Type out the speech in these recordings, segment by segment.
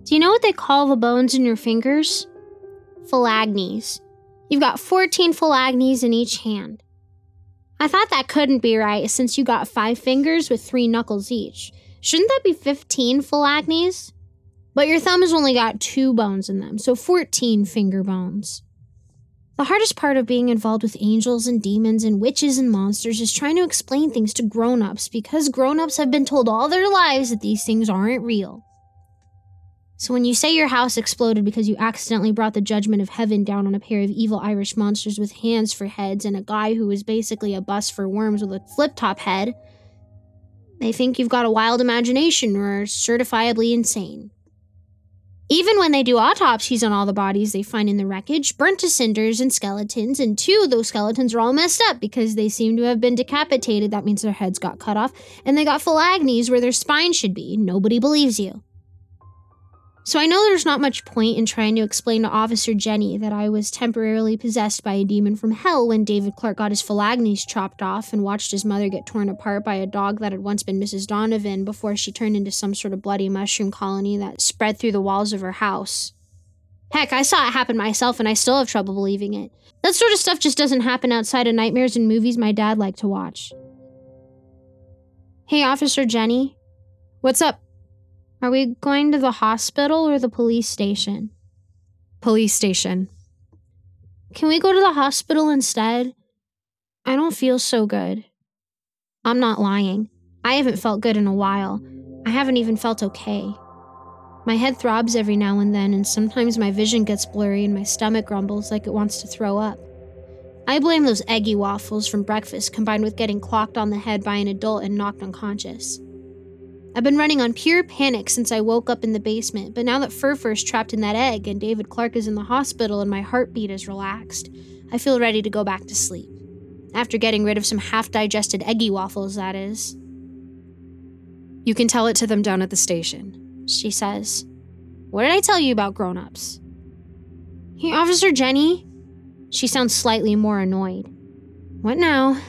Do you know what they call the bones in your fingers? Phylagnes. You've got 14 phylagnes in each hand. I thought that couldn't be right since you got 5 fingers with 3 knuckles each. Shouldn't that be 15 phylagnes? But your thumb has only got 2 bones in them, so 14 finger bones. The hardest part of being involved with angels and demons and witches and monsters is trying to explain things to grown-ups because grown-ups have been told all their lives that these things aren't real. So when you say your house exploded because you accidentally brought the judgment of heaven down on a pair of evil Irish monsters with hands for heads and a guy who was basically a bus for worms with a flip-top head, they think you've got a wild imagination or are certifiably insane. Even when they do autopsies on all the bodies they find in the wreckage, burnt to cinders and skeletons, and 2 of those skeletons are all messed up because they seem to have been decapitated. That means their heads got cut off, and they got phylagnes where their spine should be. Nobody believes you. So I know there's not much point in trying to explain to Officer Jenny that I was temporarily possessed by a demon from hell when David Clark got his phylagnes chopped off and watched his mother get torn apart by a dog that had once been Mrs. Donovan before she turned into some sort of bloody mushroom colony that spread through the walls of her house. Heck, I saw it happen myself and I still have trouble believing it. That sort of stuff just doesn't happen outside of nightmares and movies my dad liked to watch. Hey, Officer Jenny. What's up? Are we going to the hospital or the police station? Police station. Can we go to the hospital instead? I don't feel so good. I'm not lying. I haven't felt good in a while. I haven't even felt okay. My head throbs every now and then, and sometimes my vision gets blurry and my stomach grumbles like it wants to throw up. I blame those eggy waffles from breakfast combined with getting clocked on the head by an adult and knocked unconscious. I've been running on pure panic since I woke up in the basement, but now that Furfur's trapped in that egg and David Clark is in the hospital and my heartbeat is relaxed, I feel ready to go back to sleep. After getting rid of some half-digested eggy waffles, that is. You can tell it to them down at the station, she says. What did I tell you about grown-ups? Hey, Officer Jenny? She sounds slightly more annoyed. What now?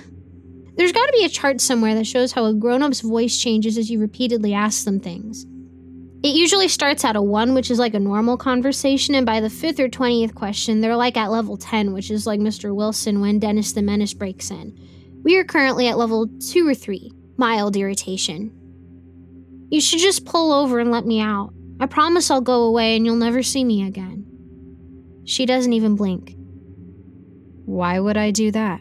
There's got to be a chart somewhere that shows how a grown-up's voice changes as you repeatedly ask them things. It usually starts at a 1, which is like a normal conversation, and by the 5th or 20th question, they're like at level 10, which is like Mr. Wilson when Dennis the Menace breaks in. We are currently at level 2 or 3, mild irritation. You should just pull over and let me out. I promise I'll go away and you'll never see me again. She doesn't even blink. Why would I do that?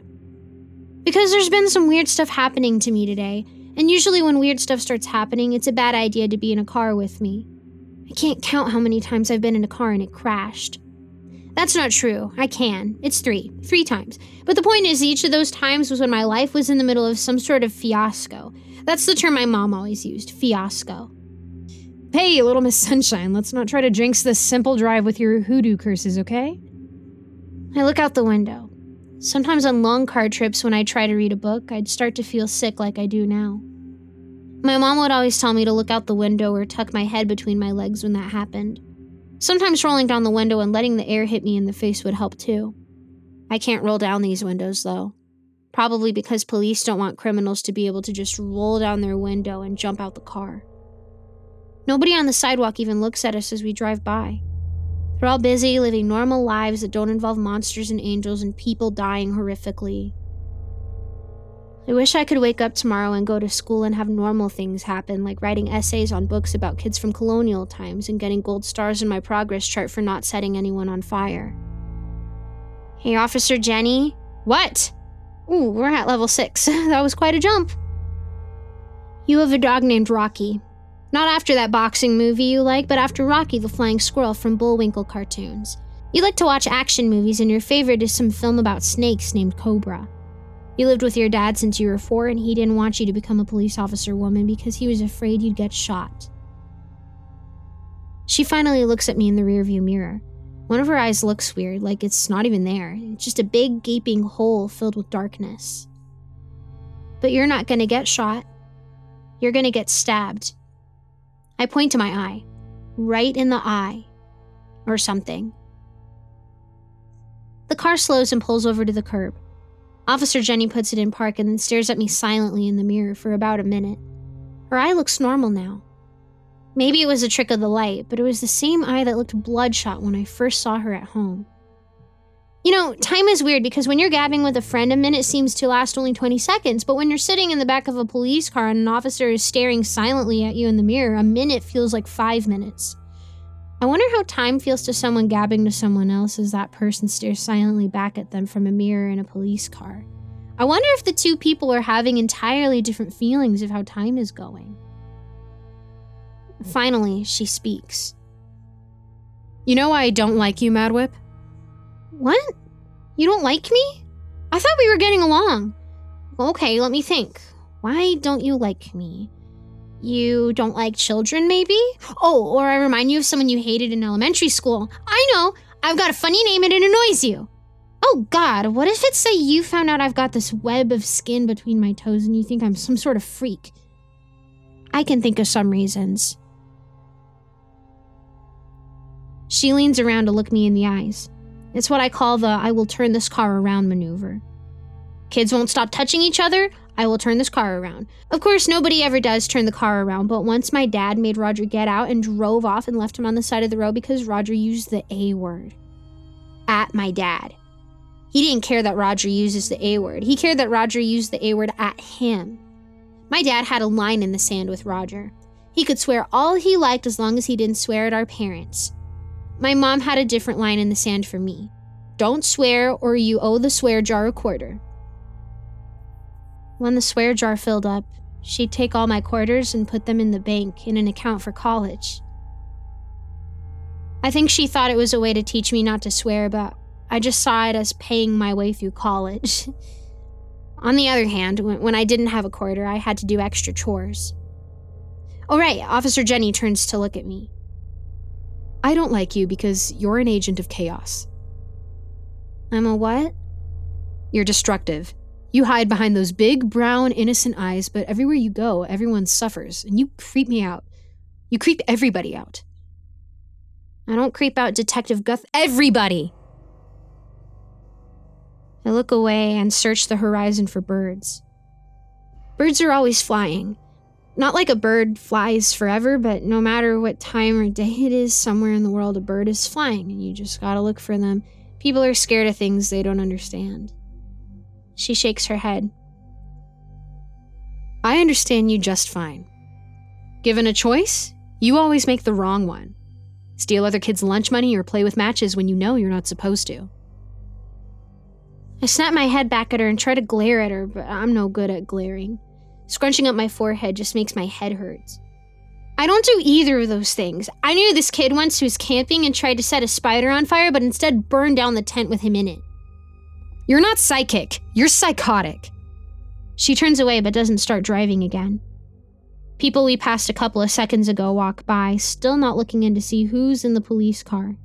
Because there's been some weird stuff happening to me today, and usually when weird stuff starts happening, it's a bad idea to be in a car with me. I can't count how many times I've been in a car and it crashed. That's not true. I can. It's 3. 3 times. But the point is, each of those times was when my life was in the middle of some sort of fiasco. That's the term my mom always used, fiasco. Hey, Little Miss Sunshine, let's not try to jinx this simple drive with your hoodoo curses, okay? I look out the window. Sometimes on long car trips when I try to read a book, I'd start to feel sick like I do now. My mom would always tell me to look out the window or tuck my head between my legs when that happened. Sometimes rolling down the window and letting the air hit me in the face would help too. I can't roll down these windows though. Probably because police don't want criminals to be able to just roll down their window and jump out the car. Nobody on the sidewalk even looks at us as we drive by. They're all busy living normal lives that don't involve monsters and angels and people dying horrifically. I wish I could wake up tomorrow and go to school and have normal things happen, like writing essays on books about kids from colonial times and getting gold stars in my progress chart for not setting anyone on fire. Hey, Officer Jenny? What? Ooh, we're at level 6. That was quite a jump. You have a dog named Rocky. Not after that boxing movie you like, but after Rocky the Flying Squirrel from Bullwinkle cartoons. You like to watch action movies, and your favorite is some film about snakes named Cobra. You lived with your dad since you were 4, and he didn't want you to become a police officer woman because he was afraid you'd get shot. She finally looks at me in the rearview mirror. One of her eyes looks weird, like it's not even there. It's just a big, gaping hole filled with darkness. But you're not gonna get shot. You're gonna get stabbed. I point to my eye. Right in the eye. Or something. The car slows and pulls over to the curb. Officer Jenny puts it in park and then stares at me silently in the mirror for about a minute. Her eye looks normal now. Maybe it was a trick of the light, but it was the same eye that looked bloodshot when I first saw her at home. You know, time is weird because when you're gabbing with a friend, a minute seems to last only 20 seconds, but when you're sitting in the back of a police car and an officer is staring silently at you in the mirror, a minute feels like 5 minutes. I wonder how time feels to someone gabbing to someone else as that person stares silently back at them from a mirror in a police car. I wonder if the two people are having entirely different feelings of how time is going. Finally, she speaks. You know why I don't like you, Madwhip? What? You don't like me? I thought we were getting along. Okay, let me think. Why don't you like me? You don't like children, maybe? Oh, or I remind you of someone you hated in elementary school. I know! I've got a funny name and it annoys you. Oh God, what if it's that you found out I've got this web of skin between my toes and you think I'm some sort of freak? I can think of some reasons. She leans around to look me in the eyes. It's what I call the I will turn this car around maneuver. Kids won't stop touching each other, I will turn this car around. Of course, nobody ever does turn the car around, but once my dad made Roger get out and drove off and left him on the side of the road because Roger used the A word. At my dad. He didn't care that Roger uses the A word. He cared that Roger used the A word at him. My dad had a line in the sand with Roger. He could swear all he liked as long as he didn't swear at our parents. My mom had a different line in the sand for me. Don't swear or you owe the swear jar a quarter. When the swear jar filled up, she'd take all my quarters and put them in the bank in an account for college. I think she thought it was a way to teach me not to swear, but I just saw it as paying my way through college. On the other hand, when I didn't have a quarter, I had to do extra chores. Oh right, Officer Jenny turns to look at me. I don't like you because you're an agent of chaos. I'm a what? You're destructive. You hide behind those big, brown, innocent eyes, but everywhere you go, everyone suffers, and you creep me out. You creep everybody out. I don't creep out Detective Guth. Everybody! I look away and search the horizon for birds. Birds are always flying. Not like a bird flies forever, but no matter what time or day it is, somewhere in the world a bird is flying, and you just gotta look for them. People are scared of things they don't understand. She shakes her head. I understand you just fine. Given a choice, you always make the wrong one. Steal other kids' lunch money or play with matches when you know you're not supposed to. I snap my head back at her and try to glare at her, but I'm no good at glaring. Scrunching up my forehead just makes my head hurt. I don't do either of those things. I knew this kid once who was camping and tried to set a spider on fire, but instead burned down the tent with him in it. You're not psychic. You're psychotic. She turns away but doesn't start driving again. People we passed a couple of seconds ago walk by, still not looking in to see who's in the police car.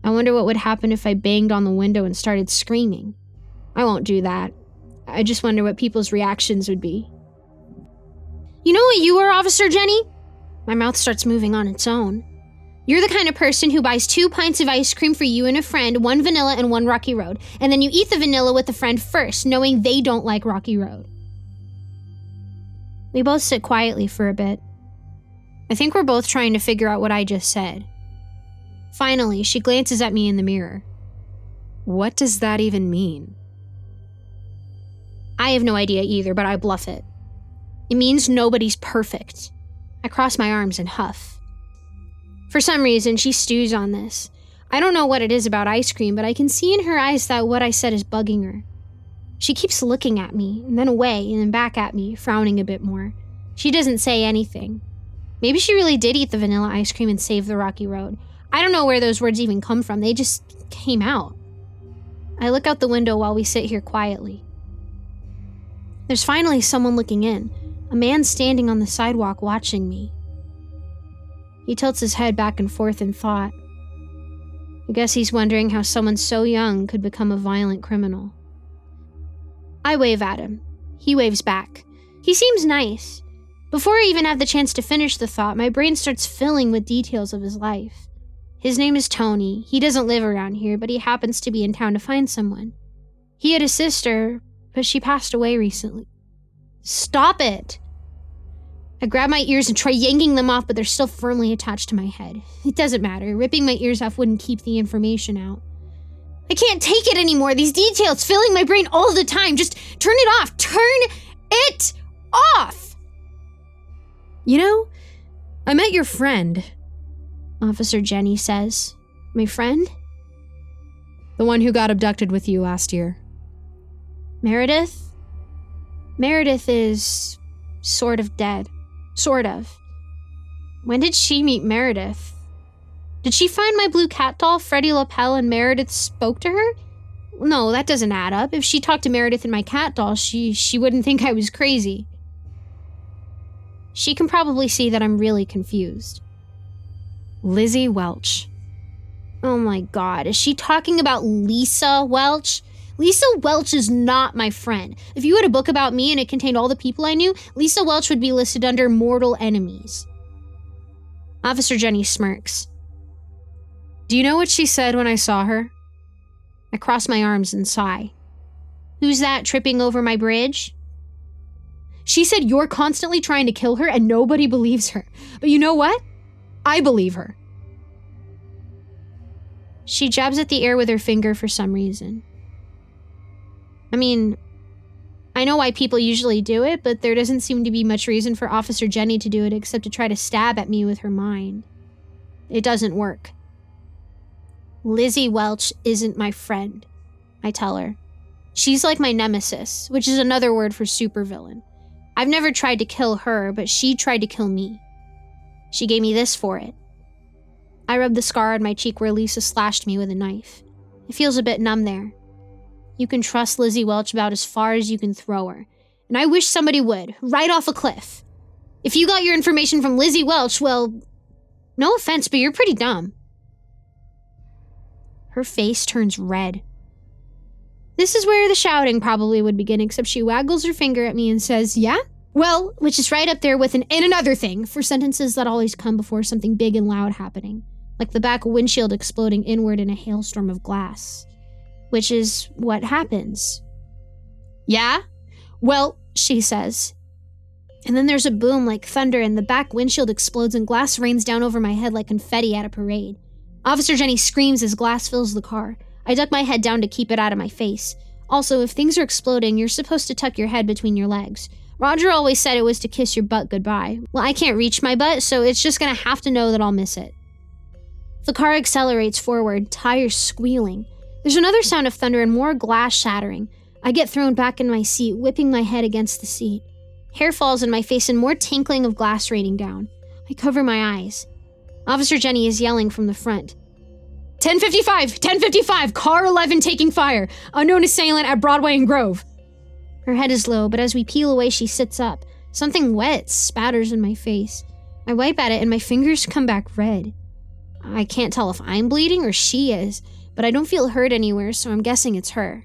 I wonder what would happen if I banged on the window and started screaming. I won't do that. I just wonder what people's reactions would be. You know what you are, Officer Jenny? My mouth starts moving on its own. You're the kind of person who buys 2 pints of ice cream for you and a friend, 1 vanilla and 1 Rocky Road, and then you eat the vanilla with the friend first, knowing they don't like Rocky Road. We both sit quietly for a bit. I think we're both trying to figure out what I just said. Finally, she glances at me in the mirror. What does that even mean? I have no idea either, but I bluff it. It means nobody's perfect. I cross my arms and huff. For some reason, she stews on this. I don't know what it is about ice cream, but I can see in her eyes that what I said is bugging her. She keeps looking at me, and then away, and then back at me, frowning a bit more. She doesn't say anything. Maybe she really did eat the vanilla ice cream and save the Rocky Road. I don't know where those words even come from. They just came out. I look out the window while we sit here quietly. There's finally someone looking in. A man standing on the sidewalk watching me. He tilts his head back and forth in thought. I guess he's wondering how someone so young could become a violent criminal. I wave at him. He waves back. He seems nice. Before I even have the chance to finish the thought, my brain starts filling with details of his life. His name is Tony. He doesn't live around here, but he happens to be in town to find someone. He had a sister, but she passed away recently. Stop it! I grab my ears and try yanking them off, but they're still firmly attached to my head. It doesn't matter. Ripping my ears off wouldn't keep the information out. I can't take it anymore. These details filling my brain all the time. Just turn it off. Turn it off! You know, I met your friend, Officer Jenny says. My friend? The one who got abducted with you last year. Meredith? Meredith is sort of dead. Sort of. When did she meet Meredith? Did she find my blue cat doll, Freddie Lapel, and Meredith spoke to her? No, that doesn't add up. If she talked to Meredith and my cat doll, she wouldn't think I was crazy. She can probably see that I'm really confused. Lizzie Welch. Oh my god, is she talking about Lisa Welch? Lisa Welch is not my friend. If you had a book about me and it contained all the people I knew, Lisa Welch would be listed under mortal enemies. Officer Jenny smirks. Do you know what she said when I saw her? I cross my arms and sigh. Who's that tripping over my bridge? She said you're constantly trying to kill her and nobody believes her. But you know what? I believe her. She jabs at the air with her finger for some reason. I mean, I know why people usually do it, but there doesn't seem to be much reason for Officer Jenny to do it except to try to stab at me with her mind. It doesn't work. Lizzie Welch isn't my friend, I tell her. She's like my nemesis, which is another word for supervillain. I've never tried to kill her, but she tried to kill me. She gave me this for it. I rub the scar on my cheek where Lisa slashed me with a knife. It feels a bit numb there. You can trust Lizzie Welch about as far as you can throw her. And I wish somebody would, right off a cliff. If you got your information from Lizzie Welch, well, no offense, but you're pretty dumb. Her face turns red. This is where the shouting probably would begin, except she waggles her finger at me and says, yeah? Well, which is right up there with an and another thing for sentences that always come before something big and loud happening, like the back windshield exploding inward in a hailstorm of glass. Which is what happens. Yeah? Well, she says. And then there's a boom like thunder and the back windshield explodes and glass rains down over my head like confetti at a parade. Officer Jenny screams as glass fills the car. I duck my head down to keep it out of my face. Also, if things are exploding, you're supposed to tuck your head between your legs. Roger always said it was to kiss your butt goodbye. Well, I can't reach my butt, so it's just gonna have to know that I'll miss it. The car accelerates forward, tires squealing. There's another sound of thunder and more glass shattering. I get thrown back in my seat, whipping my head against the seat. Hair falls in my face and more tinkling of glass raining down. I cover my eyes. Officer Jenny is yelling from the front. 10:55! 10:55! Car 11 taking fire! Unknown assailant at Broadway and Grove! Her head is low, but as we peel away, she sits up. Something wet spatters in my face. I wipe at it and my fingers come back red. I can't tell if I'm bleeding or she is, but I don't feel hurt anywhere, so I'm guessing it's her.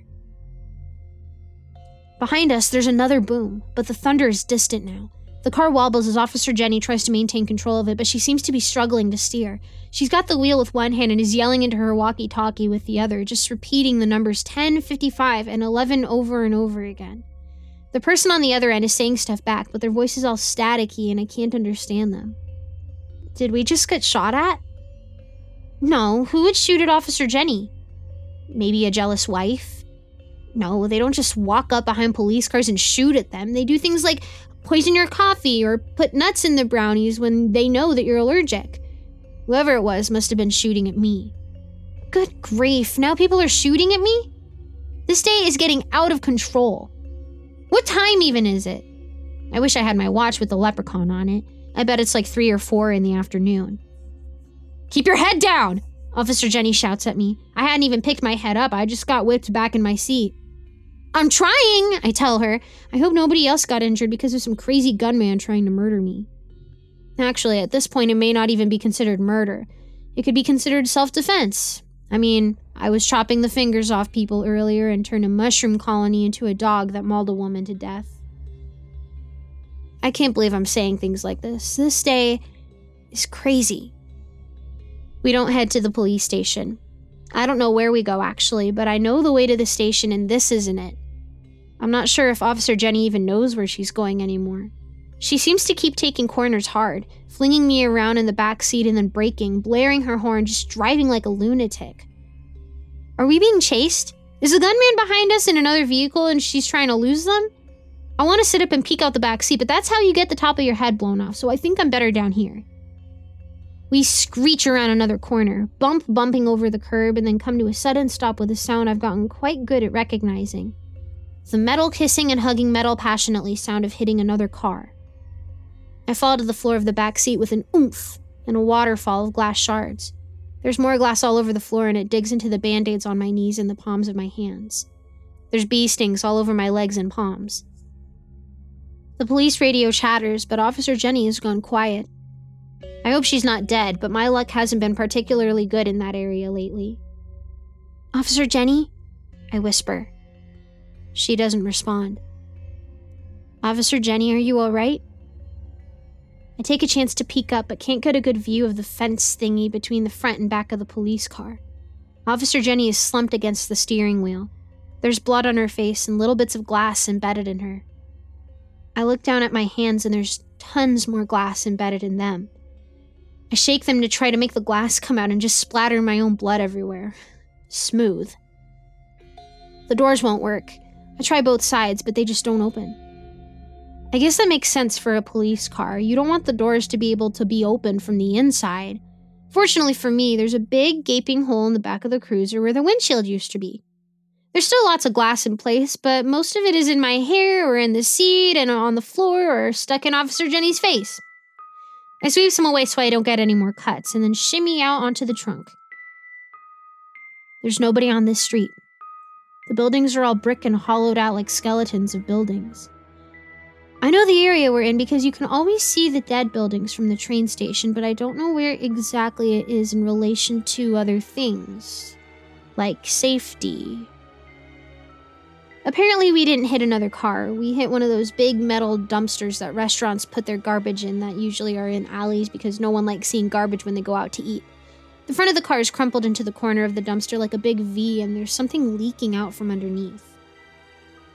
Behind us, there's another boom, but the thunder is distant now. The car wobbles as Officer Jenny tries to maintain control of it, but she seems to be struggling to steer. She's got the wheel with one hand and is yelling into her walkie-talkie with the other, just repeating the numbers 10, 55, and 11 over and over again. The person on the other end is saying stuff back, but their voice is all staticky and I can't understand them. Did we just get shot at? No, who would shoot at Officer Jenny? Maybe a jealous wife? No, they don't just walk up behind police cars and shoot at them. They do things like poison your coffee or put nuts in the brownies when they know that you're allergic. Whoever it was must have been shooting at me. Good grief, now people are shooting at me? This day is getting out of control. What time even is it? I wish I had my watch with the leprechaun on it. I bet it's like 3 or 4 in the afternoon. Keep your head down! Officer Jenny shouts at me. I hadn't even picked my head up. I just got whipped back in my seat. I'm trying, I tell her. I hope nobody else got injured because of some crazy gunman trying to murder me. Actually, at this point, it may not even be considered murder. It could be considered self-defense. I mean, I was chopping the fingers off people earlier and turned a mushroom colony into a dog that mauled a woman to death. I can't believe I'm saying things like this. This day is crazy. We don't head to the police station. I don't know where we go, actually, but I know the way to the station and this isn't it. I'm not sure if Officer Jenny even knows where she's going anymore. She seems to keep taking corners hard, flinging me around in the back seat and then braking, blaring her horn, just driving like a lunatic. Are we being chased? Is the gunman behind us in another vehicle and she's trying to lose them? I want to sit up and peek out the back seat, but that's how you get the top of your head blown off, so I think I'm better down here. We screech around another corner, bumping over the curb, and then come to a sudden stop with a sound I've gotten quite good at recognizing. The metal kissing and hugging metal passionately sound of hitting another car. I fall to the floor of the back seat with an oomph and a waterfall of glass shards. There's more glass all over the floor and it digs into the band-aids on my knees and the palms of my hands. There's bee stings all over my legs and palms. The police radio chatters, but Officer Jenny has gone quiet. I hope she's not dead, but my luck hasn't been particularly good in that area lately. Officer Jenny? I whisper. She doesn't respond. Officer Jenny, are you all right? I take a chance to peek up, but can't get a good view of the fence thingy between the front and back of the police car. Officer Jenny is slumped against the steering wheel. There's blood on her face and little bits of glass embedded in her. I look down at my hands and there's tons more glass embedded in them. I shake them to try to make the glass come out and just splatter my own blood everywhere. Smooth. The doors won't work. I try both sides, but they just don't open. I guess that makes sense for a police car. You don't want the doors to be able to be opened from the inside. Fortunately for me, there's a big gaping hole in the back of the cruiser where the windshield used to be. There's still lots of glass in place, but most of it is in my hair or in the seat and on the floor or stuck in Officer Jenny's face. I sweep some away so I don't get any more cuts and then shimmy out onto the trunk. There's nobody on this street. The buildings are all brick and hollowed out like skeletons of buildings. I know the area we're in because you can always see the dead buildings from the train station, but I don't know where exactly it is in relation to other things, like safety. Apparently we didn't hit another car. We hit one of those big metal dumpsters that restaurants put their garbage in that usually are in alleys because no one likes seeing garbage when they go out to eat. The front of the car is crumpled into the corner of the dumpster like a big V, and there's something leaking out from underneath.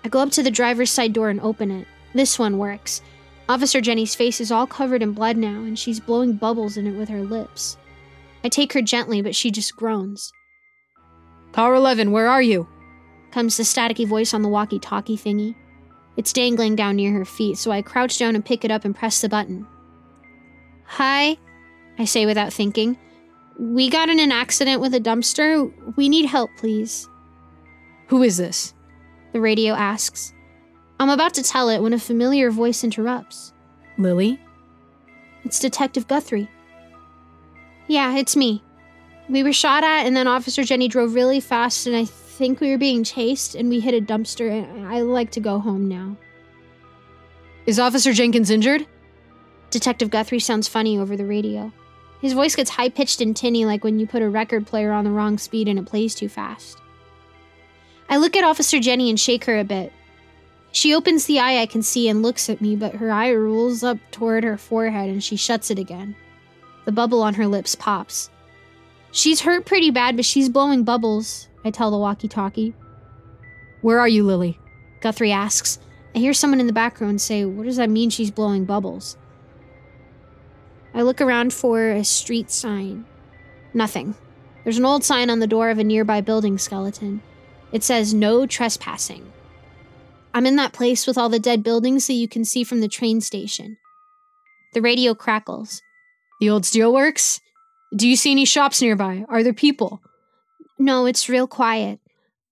I go up to the driver's side door and open it. This one works. Officer Jenny's face is all covered in blood now, and she's blowing bubbles in it with her lips. I take her gently, but she just groans. Car 11, where are you? Comes the staticky voice on the walkie-talkie thingy. It's dangling down near her feet, so I crouch down and pick it up and press the button. Hi, I say without thinking. We got in an accident with a dumpster. We need help, please. Who is this? The radio asks. I'm about to tell it when a familiar voice interrupts. Lily? It's Detective Guthrie. Yeah, it's me. We were shot at, and then Officer Jenny drove really fast, and I think we were being chased, and we hit a dumpster, and I like to go home now. Is Officer Jenkins injured? Detective Guthrie sounds funny over the radio. His voice gets high-pitched and tinny like when you put a record player on the wrong speed and it plays too fast. I look at Officer Jenny and shake her a bit. She opens the eye I can see and looks at me, but her eye rolls up toward her forehead and she shuts it again. The bubble on her lips pops. She's hurt pretty bad, but she's blowing bubbles, I tell the walkie-talkie. Where are you, Lily? Guthrie asks. I hear someone in the background say, what does that mean she's blowing bubbles? I look around for a street sign. Nothing. There's an old sign on the door of a nearby building skeleton. It says, no trespassing. I'm in that place with all the dead buildings that you can see from the train station. The radio crackles. The old steelworks? Do you see any shops nearby? Are there people? No, it's real quiet.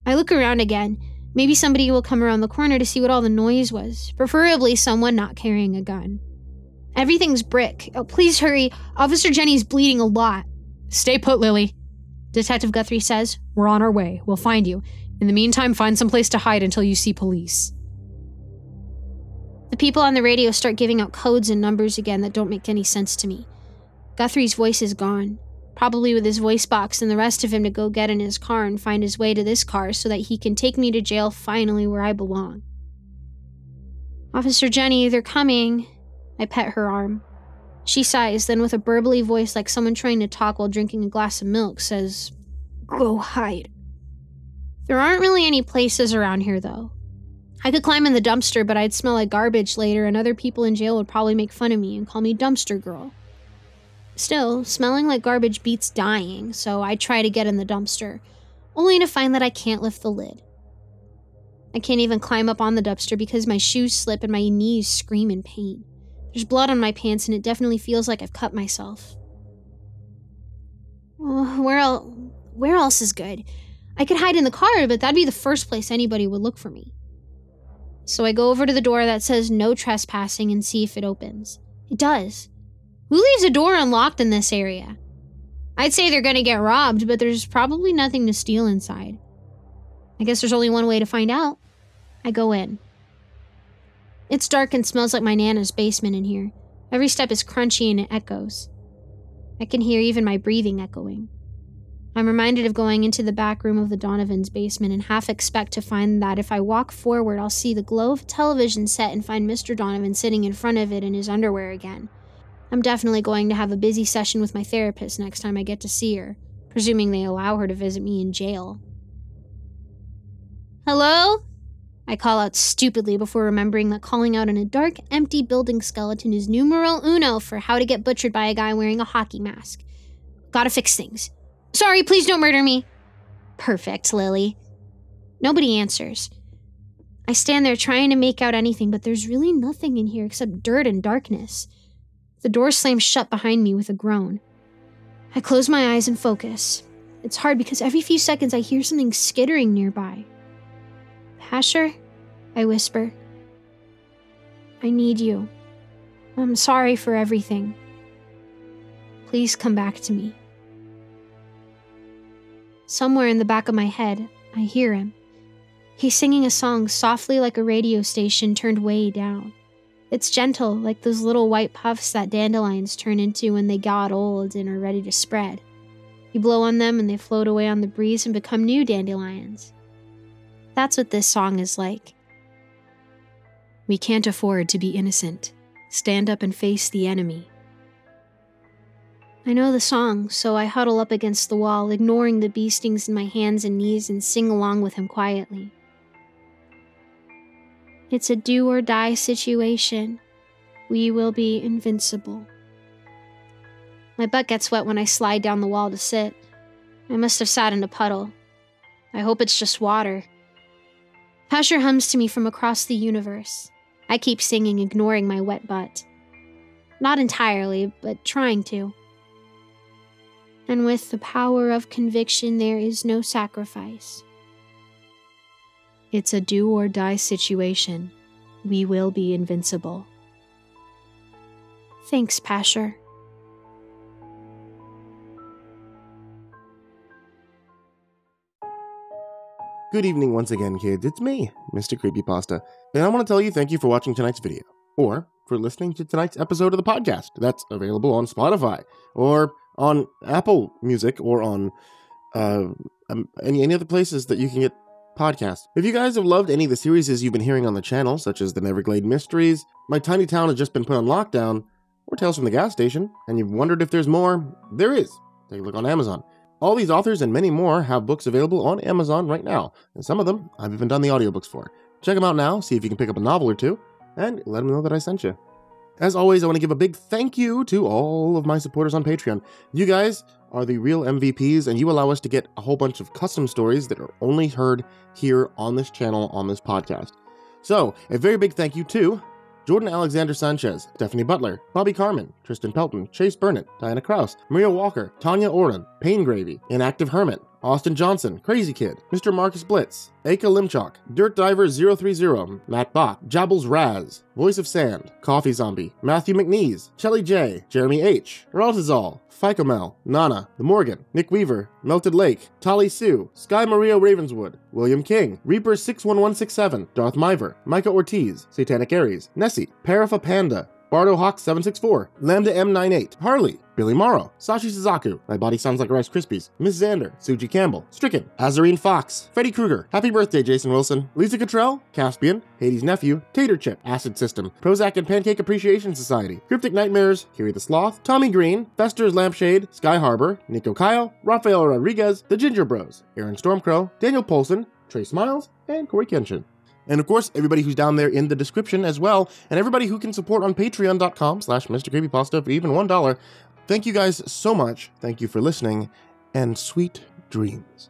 I look around again. Maybe somebody will come around the corner to see what all the noise was. Preferably someone not carrying a gun. Everything's brick. Oh, please hurry. Officer Jenny's bleeding a lot. Stay put, Lily. Detective Guthrie says. We're on our way. We'll find you. In the meantime, find some place to hide until you see police. The people on the radio start giving out codes and numbers again that don't make any sense to me. Guthrie's voice is gone. Probably with his voice box and the rest of him to go get in his car and find his way to this car so that he can take me to jail finally where I belong. Officer Jenny, they're coming. I pet her arm. She sighs, then with a burbly voice like someone trying to talk while drinking a glass of milk, says, Go hide. There aren't really any places around here, though. I could climb in the dumpster, but I'd smell like garbage later, and other people in jail would probably make fun of me and call me dumpster girl. Still, smelling like garbage beats dying, so I try to get in the dumpster, only to find that I can't lift the lid. I can't even climb up on the dumpster because my shoes slip and my knees scream in pain. There's blood on my pants, and it definitely feels like I've cut myself. Oh, where else is good? I could hide in the car, but that'd be the first place anybody would look for me. So I go over to the door that says no trespassing and see if it opens. It does. Who leaves a door unlocked in this area? I'd say they're gonna get robbed, but there's probably nothing to steal inside. I guess there's only one way to find out. I go in. It's dark and smells like my Nana's basement in here. Every step is crunchy and it echoes. I can hear even my breathing echoing. I'm reminded of going into the back room of the Donovan's basement and half expect to find that if I walk forward, I'll see the glow of a television set and find Mr. Donovan sitting in front of it in his underwear again. I'm definitely going to have a busy session with my therapist next time I get to see her, presuming they allow her to visit me in jail. Hello? I call out stupidly before remembering that calling out in a dark, empty building skeleton is numero uno for how to get butchered by a guy wearing a hockey mask. Gotta fix things. Sorry, please don't murder me. Perfect, Lily. Nobody answers. I stand there trying to make out anything, but there's really nothing in here except dirt and darkness. The door slams shut behind me with a groan. I close my eyes and focus. It's hard because every few seconds I hear something skittering nearby. Pasher? I whisper. I need you. I'm sorry for everything. Please come back to me. Somewhere in the back of my head, I hear him. He's singing a song softly like a radio station turned way down. It's gentle, like those little white puffs that dandelions turn into when they got old and are ready to spread. You blow on them and they float away on the breeze and become new dandelions. That's what this song is like. We can't afford to be innocent. Stand up and face the enemy. I know the song, so I huddle up against the wall, ignoring the bee stings in my hands and knees, and sing along with him quietly. It's a do-or-die situation. We will be invincible. My butt gets wet when I slide down the wall to sit. I must have sat in a puddle. I hope it's just water. Pasher hums to me from across the universe. I keep singing, ignoring my wet butt. Not entirely, but trying to. And with the power of conviction, there is no sacrifice. It's a do-or-die situation. We will be invincible. Thanks, Pasher. Good evening once again, kids. It's me, MrCreepyPasta, and I want to tell you thank you for watching tonight's video, or for listening to tonight's episode of the podcast that's available on Spotify, or on Apple Music, or on any other places that you can get podcasts. If you guys have loved any of the series you've been hearing on the channel, such as the Neverglade Mysteries, My Tiny Town Has Just Been Put on Lockdown, or Tales from the Gas Station, and you've wondered if there's more, there is. Take a look on Amazon. All these authors and many more have books available on Amazon right now, and some of them I've even done the audiobooks for. Check them out now, see if you can pick up a novel or two, and let them know that I sent you. As always, I want to give a big thank you to all of my supporters on Patreon. You guys are the real MVPs, and you allow us to get a whole bunch of custom stories that are only heard here on this channel, on this podcast. So, a very big thank you to Jordan Alexander Sanchez, Stephanie Butler, Bobby Karman, Tristan Pelton, Chase Burnett, Diana Kraus, Maria Walker, Tonya Oran, Paingravy, Inactive Hermit, Austin Johnson, Crazy Kid, MrMarcusBlitz, Aika Limchoc, Dirt Diver 030, Matt Bach, Jabbles Raz, Voiceofsand, Coffee Zombie, Matthew McNeese, ChellyJay, Jeremy H, raltizal, PhycoMel, Nana, TheMorrigan, Nick Weaver, MeltedLake, Tali Sue, SkyMara Ravenswood, William King, Reaper 61167, Darth Miver, Micah Ortiz, Satanic Aries, Nessie, Parafa Panda, Bardo Hawk 764, Lambda M98, Harley, Billy Morrow, Sashi Suzaku, My Body Sounds Like Rice Krispies, Miss Xander, Suji Campbell, Stricken, Azarine Fox, Freddy Krueger, Happy Birthday Jason Wilson, Lisa Cottrell, Caspian, Hades' Nephew, Tater Chip, Acid System, Prozac and Pancake Appreciation Society, Cryptic Nightmares, Kiri the Sloth, Tommy Green, Fester's Lampshade, Sky Harbor, Nico Kyle, Rafael Rodriguez, The Ginger Bros, Aaron Stormcrow, Daniel Polson, Trey Smiles, and Corey Kenshin. And of course, everybody who's down there in the description as well, and everybody who can support on patreon.com/MrCreepyPasta for even $1. Thank you guys so much. Thank you for listening, and sweet dreams.